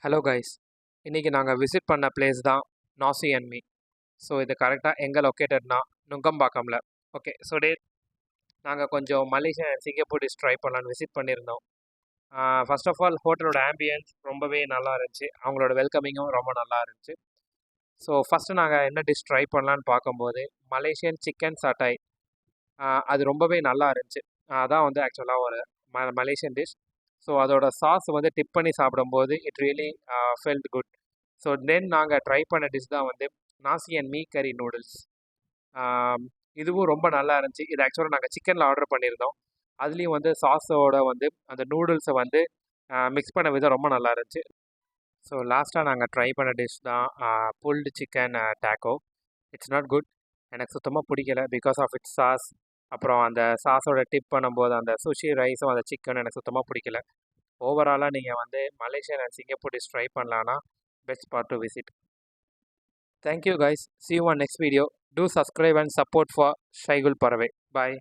Hello guys, இன்றைக்கி நாங்கள் visit பண்ண பிளேஸ் தான் நாசி அண்ட் மீ. ஸோ இது கரெக்டாக எங்கே லொக்கேட்டட்னா நுங்கம்பாக்கமில். ஓகே, ஸோ நாங்கள் கொஞ்சம் Malaysia and Singapore dish try பண்ணலான்னு விசிட் பண்ணியிருந்தோம். ஃபர்ஸ்ட் ஆஃப் ஆல் ஹோட்டலோட ஆம்பியன்ஸ் ரொம்பவே நல்லா இருந்துச்சு, அவங்களோட வெல்கமிங்கும் ரொம்ப நல்லா இருந்துச்சு. ஸோ ஃபஸ்ட்டு நாங்கள் என்ன டிஷ் ட்ரை பண்ணலான்னு பார்க்கும்போது மலேசியன் சிக்கன் சட்டாய், அது ரொம்பவே நல்லா இருந்துச்சு. அதான் வந்து ஆக்சுவலாக ஒரு மலேசியன் டிஷ். ஸோ அதோட சாஸ் வந்து டிப் பண்ணி சாப்பிடும்போது it really felt good. So then நாங்கள் ட்ரை பண்ண டிஷ் தான் வந்து நாசி அண்ட் மீ கறி நூடுல்ஸ். இதுவும் ரொம்ப நல்லா இருந்துச்சு. இது ஆக்சுவலாக நாங்கள் சிக்கனில் ஆர்டர் பண்ணியிருந்தோம். அதுலேயும் வந்து சாஸோட வந்து அந்த நூடுல்ஸை வந்து மிக்ஸ் பண்ண விதம் ரொம்ப நல்லா இருந்துச்சு. ஸோ லாஸ்ட்டாக நாங்கள் ட்ரை பண்ண டிஷ் தான் pulled chicken taco. It's not good, எனக்கு சுத்தமாக பிடிக்கல பிகாஸ் ஆஃப் இட்ஸ் சாஸ். அப்புறம் அந்த சாஸோட டிப் பண்ணும்போது அந்த சுஷி ரைஸும் அந்த சிக்கனும் எனக்கு சுத்தமாக பிடிக்கல. ஓவராலாக நீங்கள் வந்து Malaysian and Singapore dish try பண்ணலான்னா best spot to visit. Thank you guys, see you on next video. Do subscribe and support for Shaigul Paravai. Bye.